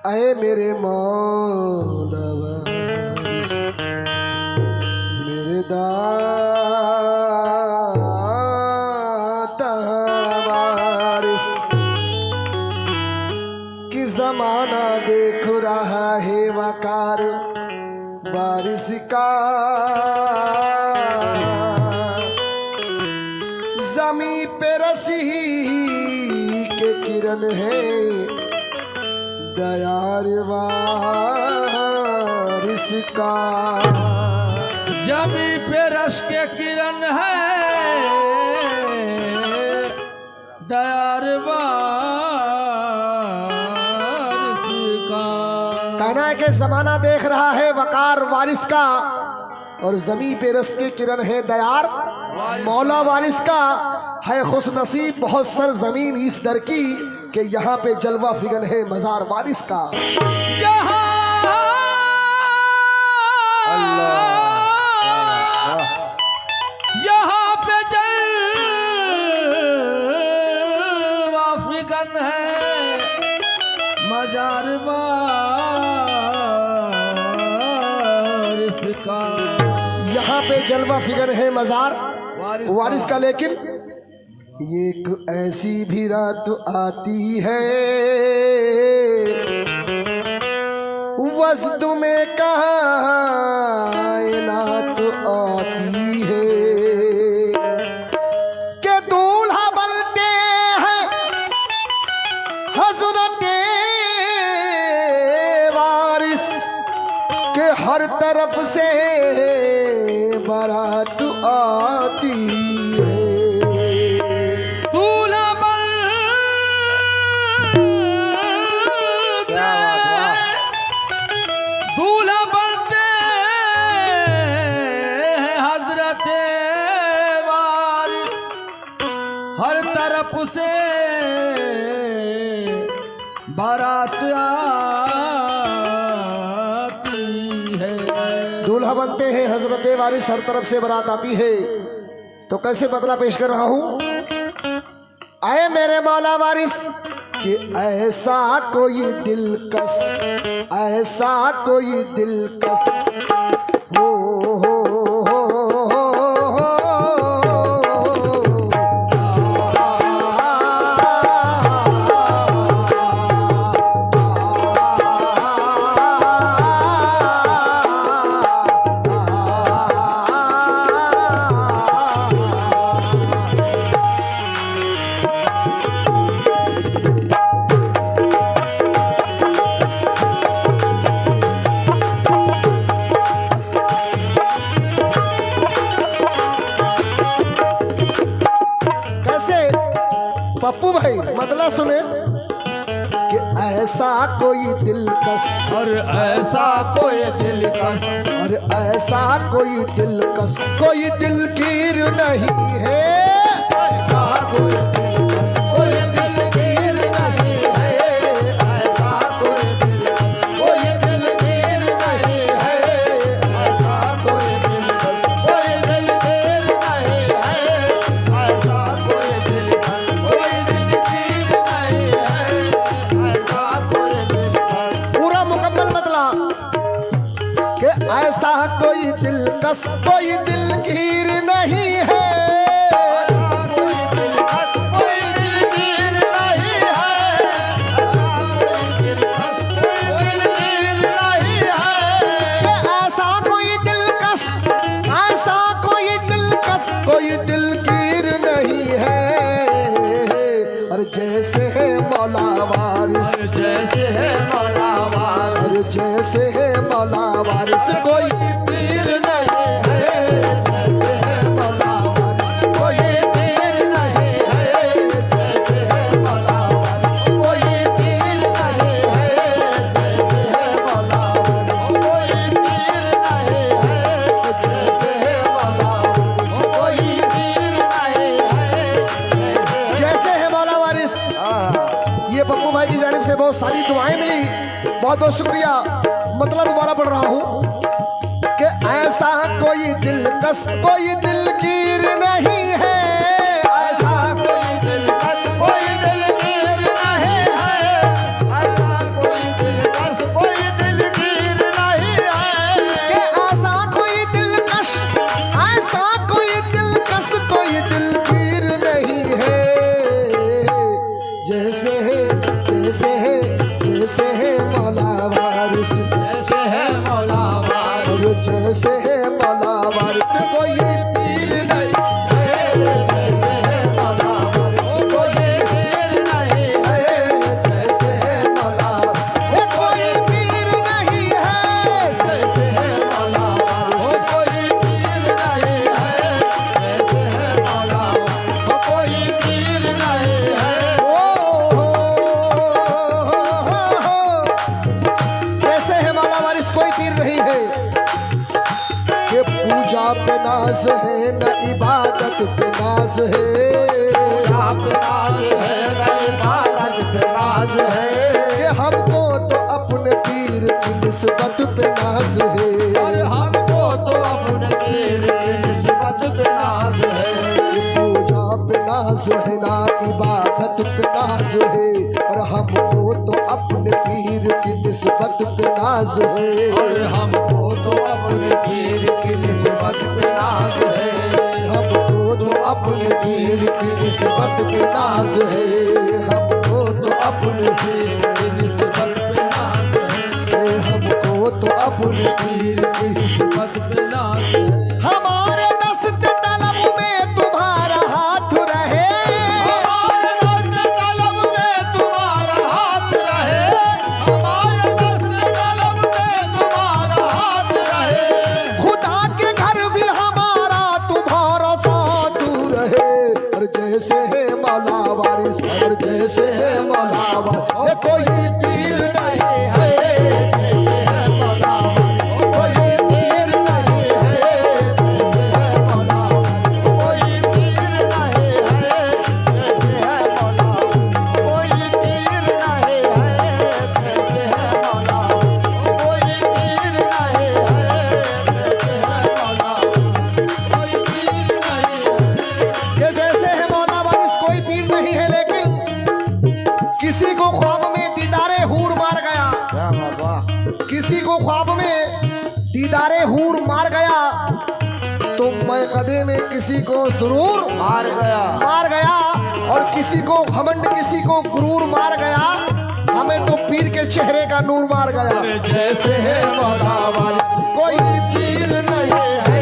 आए मेरे मौला वारिस, मेरे दाता वारिस, कि जमाना देख रहा है वकार वारिस का, जमी पे रसी के किरण है दयार वारिस का। जमी पे रस के किरण है दयार वारिस का। कहना है कि जमाना देख रहा है वकार वारिस का और जमी पे रस के किरण है दयार मौला वारिस का। है खुश नसीब बहुत सर जमीन इस दर की कि यहाँ पे जलवा फिगन है मजार वारिस का। यहाँ पे जलवा फिगन है मजार वारिस का। यहाँ पे जलवा फिगर है मजार वारिस का। लेकिन ये एक ऐसी भी रात आती है वजद में कायनात आती है कि दूल्हा बनते हैं हज़रत वारिस के हर तरफ से बारात आती है। दूल्हा बनते हैं हजरत वारिस, हर तरफ से बारात आती है। दूल्हा बनते हैं हजरत वारिस, हर तरफ से बारात आती है। तो कैसे बदला पेश कर रहा हूं। आए मेरे मौला वारिस कि ऐसा कोई दिलकश, ऐसा कोई दिलकश हो पप्पू भाई मतलब सुने कि ऐसा कोई दिलकश और ऐसा कोई दिलकश और ऐसा कोई दिलकश कोई दिलगीर नहीं है। ऐसा कोई दिलकश कोई दिलगीर नहीं है। ऐसा कोई दिलकश कोई दिलगीर नहीं है। ऐसा कोई दिलकश कोई दिलगीर नहीं है। ऐसा कोई दिलकश कोई दिलगीर नहीं है। ऐसा कोई दिलकश पूरा मुकम्मल बदला कि ऐसा कोई दिलकश कोई दिलगीर नहीं है। कोई दिलगीर नहीं है। और जैसे है मौला वारिस, जैसे है मौला वारिस, जैसे है मौला वारिस कोई पीर नहीं है। जैसे है मौला वारिस कोई पीर नहीं है। जैसे है मौला वारिस कोई पीर नहीं है। जैसे है मौला वारिस कोई पीर नहीं है। जैसे है मौला वारिस कोई पीर नहीं है। जैसे है मौला वारिस। ये पप्पू भाई की जानिब से बहुत सारी दुआएं मिली, बहुत बहुत शुक्रिया। मतलब दोबारा पढ़ रहा हूँ कि ऐसा कोई दिलकश कोई दिलगीर नहीं है। ऐसा कोई दिलकश कोई दिलगीर नहीं है। ऐसा कोई दिलकश नाज है न इबादत पे नाज है। पूजा पे नाज है न इबादत पे नाज है। कि हमको तो अपने पीर की निस्बत पे नाज है। और हमको तो अपने पीर की निस्बत पे नाज है। पूजा पे नाज है ना इबादत पे नाज है। और हमको तो अपने पीर की निस्बत पे नाज है। और हमको तो अपने पीर की निस्बत पे नाज है। हमको तो अपने पीर की निस्बत पे नाज है। हमको तो अपने पीर की निस्बत पे नाज है। हमको तो अपने पीर की निस्बत पे नाज है। हमारे दस्त तलब में तुम्हारा हाथ रहे। हमारे दस्त तलब में तुम्हारा हाथ रहे। हमारे दस्त तलब में तुम्हारा हाथ रहे। खुदा के घर भी हमारा तुम्हारा साथ रहे। और जैसे है मौला वारिस और जैसे है मौला वारिस ये कोई पीर नहीं है। जैसे है मौला वारिस कोई पीर नहीं है। जैसे है मौला वारिस कोई पीर नहीं है। जैसे है मौला वारिस कोई पीर नहीं है। जैसे है मौला वारिस कोई पीर नहीं है। जैसे है मौला कोई पीर नहीं है। ये जैसे है मौला वारिस कोई पीर नहीं है। लेकिन किसी को ख्वाब में दीदारे हूर मार गया। किसी को ख्वाब में दीदारे हूर मार गया तो मैं कदे में किसी को सुरूर मार गया। और किसी को घमंड किसी को गुरूर मार गया। हमें तो पीर के चेहरे का नूर मार गया। जैसे है मौला वारिस कोई पीर नहीं है।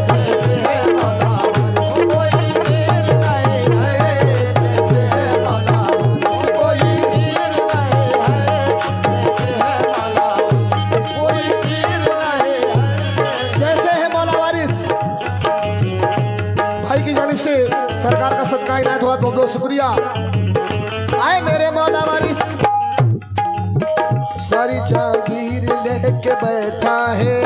जैसे है मौला वारिस कोई पीर नहीं है। जैसे है मौला वारिस कोई पीर नहीं है। जैसे है मौला वारिस कोई पीर नहीं है। जैसे है मौला वारिस भाई की जानिब से सरकार का सदका इनायत हुआ। बहुत बहुत शुक्रिया। आए मेरे मौला वारिस सारी जागीर लेके बैठा है।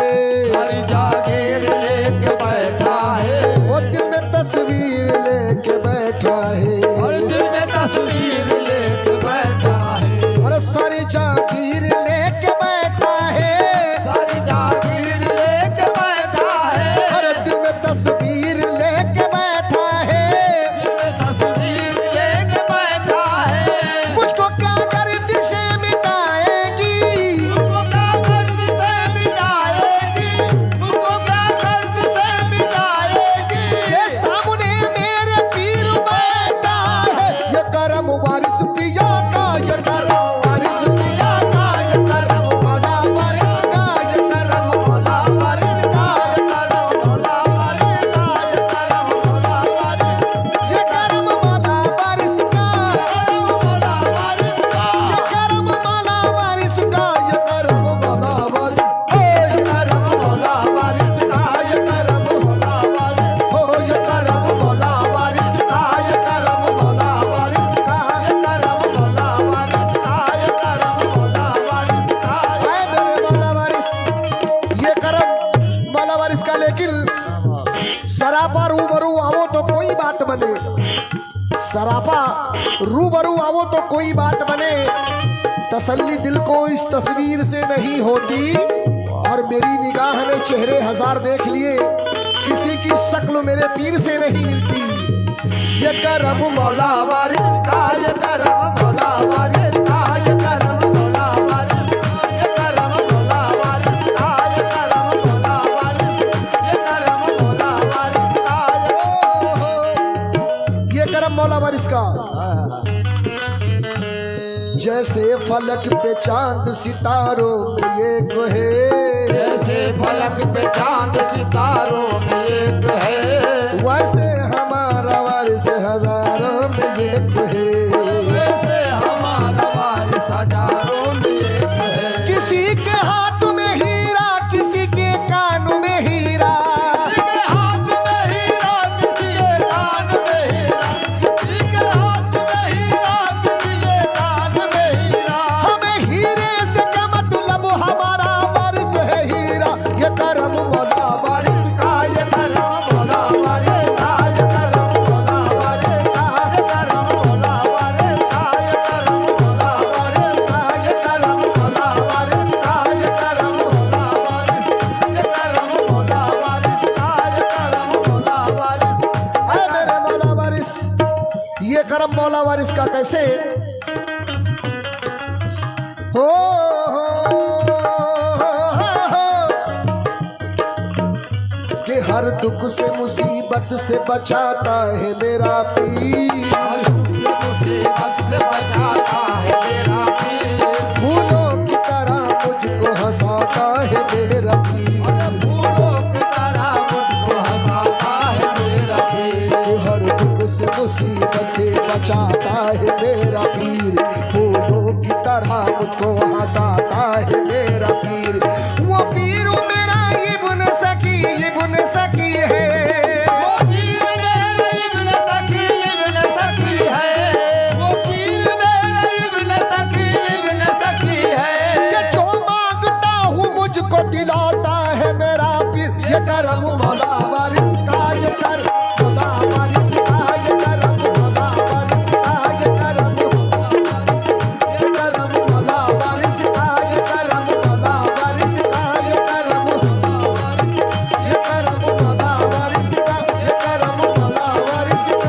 सारी जागीर लेके बैठा है। वो दिल में तस्वीर लेके बैठा है। और दिल में तस्वीर लेके बैठा है। और सारी जागीर लेके बैठा है। सारी जागीर लेके बैठा है। और दिल में तस्वीर लेके बैठा है। दिल में तस्वीर लेके बैठा है। मुझको क्या कर दिशे मिटाएगी। मुझको क्या कर्ज से मिटाएगी। मुझको क्या कर्ज से मिटाएगी। ये सामने मेरे पीर बैठा है। ये करम वारिस पिया का। ये करम वारिस पिया का। ये करम मौला वारिस का। ये करम मौला वारिस का। ये करम मौला वारिस का। ये करम मौला वारिस। ये करम मौला वारिस का। मौला वारिस का। ये करम मौला वारिस का। ये करम मौला वारिस। ये करम मौला वारिस का। ये करम मौला वारिस। हो ये करम मौला वारिस का। ये करम मौला वारिस का। ये करम मौला वारिस का। ये करम मौला वारिस का। आए मेरे मौला वारिस ये करम मौला वारिस का। लेकिन सरापा रूबरू आवो तो कोई बात बने। सरापा रूबरू आवो तो कोई बात बने। तसल्ली दिल को इस तस्वीर से नहीं होती। और मेरी निगाह ने चेहरे हजार देख लिए। किसी की शक्ल मेरे पीर से नहीं मिलती। ये करम मौला वारिस का। ये करम मौला वारिस का। ये करम मौला वारिस का। ये करम मौला वारिस का। ये करम मौला वारिस। ये करम मौला वारिस का। ये करम मौला वारिस का। जैसे फलक पे चांद सितारों में एक है। जैसे फलक पे चांद सितारों में एक है। वैसे हमारा वारिस हजारों में एक है। वैसे हमारा वारिस हजारों में एक है। किसी के हाथ में हीरा किसी के कान में हीरा। किसी के हाथ में हीरा किसी के कान में हीरा। किसी के हाथ में हीरा किसी के कान में हीरा। हमें हीरे से क्या मतलब हमारा वारिस है हीरा। ये करम मौला वारिस का। ये करम मौला वारिस का कैसे हो कि हर दुख से मुसीबत से बचाता है मेरा पीर, मुसीबत से बचाता है मेरा पीर, फूलों की तरह मुझको हंसाता है मेरा पीर, फूलों की तरह मुझको हंसाता है मेरा पीर, हर दुख से मुसीबत से बचाता है मेरा पीर, फूलों की तरह मुझको हंसाता है मेरा पीर। वो पीर मेरा इब्न सकी है, वो पीर मेरा इब्न सकी है, वो पीर मेरा इब्न सकी है, ये जो मांगता हूँ मुझको दिलाता है मेरा पीर। ये करम मौला वारिस का, ये कर मौला वारिस का, ये करम मौला वारिस का, ये करम मौला वारिस का, ये करम मौला वारिस का, ये करम मौला वारिस का, ये करम मौला वारिस का।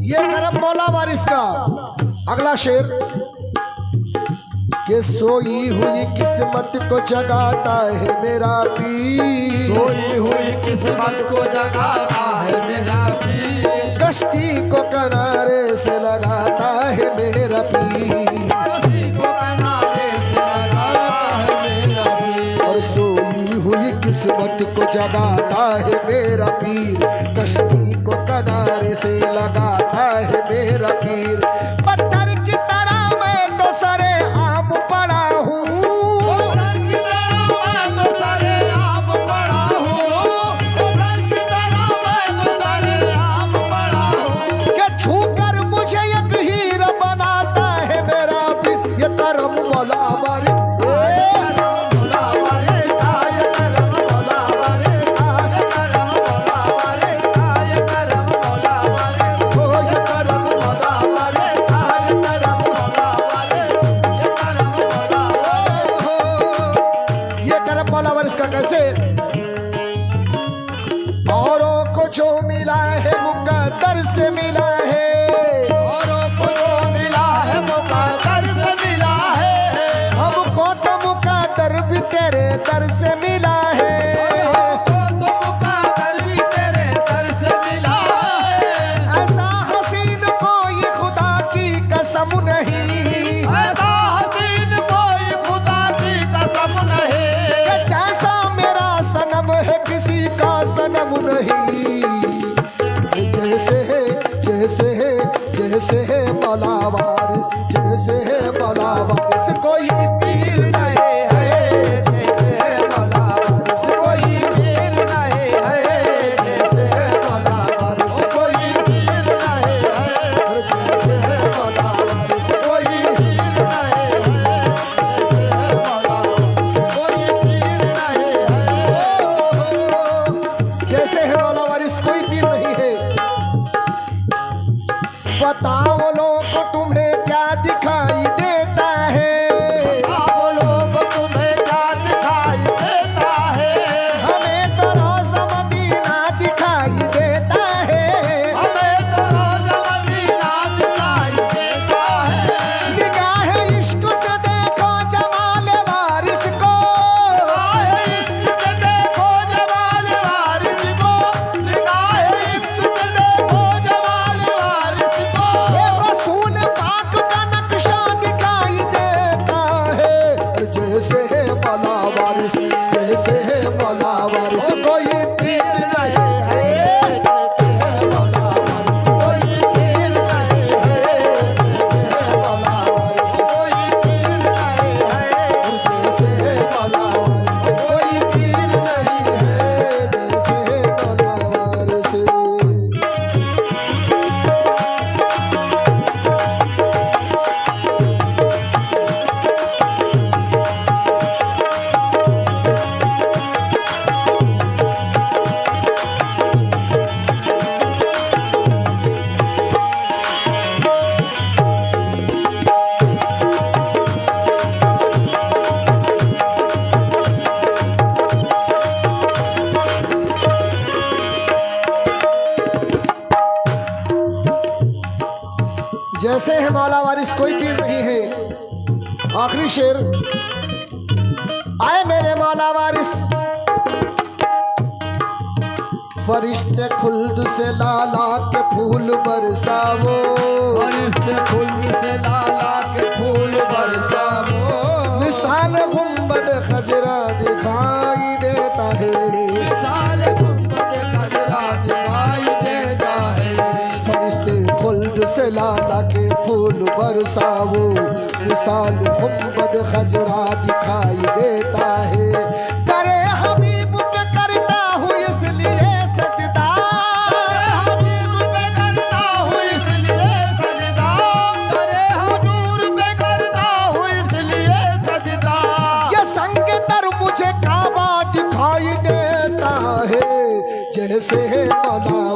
ये करम मौला वारिस का अगला शेर कि सोई हुई किस्मत को जगाता है मेरा पीर, सोई हुई किस्मत को जगाता है मेरा पीर, कश्ती को किनारे से लगाता है मेरा पीर, कश्ती को किनारे से लगाता है मेरा पीर, और सोई हुई किस्मत को जगाता है मेरा पीर, कश्ती को किनारे से लगाता है मेरा पीर। पत्थर की तरह मैं तो सरे आम पड़ा हूँ, उधर की तरह मैं तो सारे आम पड़ा हूँ, उधर की तरह मैं तो सारे आम पड़ा हूँ, कि छूकर मुझे एक हीरा बनाता है मेरा पीर। ये करम मौला वारिस, मौला वारिस का, ये करम मौला वारिस का, ये करम मौला वारिस का, ये करम मौला वारिस, ओ ये करम मौला वारिस का, ये करम मौला वारिस, ये करम मौला वारिस। ये करम मौला वारिस का कैसे औरों को जो मिला है मुकद्दर से मिला है, औरों को जो मिला है मुकद्दर से मिला है, हमको तो मुकद्दर भी तेरे दर से मिला है। हमको तो मुकद्दर भी तेरे दर से मिला है, ऐसा हसीन कोई खुदा की कसम नहीं, ऐसा हसीन कोई खुदा की कसम नहीं, कि जैसा मेरा सनम है किसी का सनम नहीं। जैसे है मौला वारिस, जैसे है मौला वारिस कोई पीर नहीं है, जैसे है मौला वारिस कोई पीर नहीं है, जैसे है मौला वारिस कोई पीर नहीं है, जैसे है मौला वारिस कोई पीर नहीं है, जैसे है मौला वारिस कोई पीर नहीं है, जैसे है मौला वारिस कोई पीर नहीं है। बताओ लोग को तुम्हें क्या दिखाई देता है, आप लोग तुम्हें क्या दिखाई देता है, हमें तो रोज़ मदीना दिखाई देता है, हमें तो रोज़ मदीना दिखाई देता है, निगाह इश्क से देखो जमाल वारिस को, निगाह इश्क से देखो जमाल वारिस को, निगाह इश्क से देखो जमाल वारिस को, ये रसूल पाक का नक्शा है मौला वारिस, कोई पीर नहीं है। आखिरी शेर, आए मेरे मौला वारिस, फरिश्ते खुल्द से लाला के फूल बरसावो, फरिश्ते खुल्द से लाला के फूल बरसावो, मिसाल गुंबद खजरा दिखाई देता है, मिसाल गुंबद खजरा दिखाई देता है। फरिश्ते खुल्द से लाला के फूल बरसावो, मिसाल गुंबद खजरा दिखाई देता है। करे हबीब पे करता हूँ इसलिए सजदा, हबीब पे करता हूँ इसलिए सजदा, अरे हजूर पे करता हूँ इसलिए सजदा। ये संग तर मुझे काबा दिखाई देता है, जैसे मौला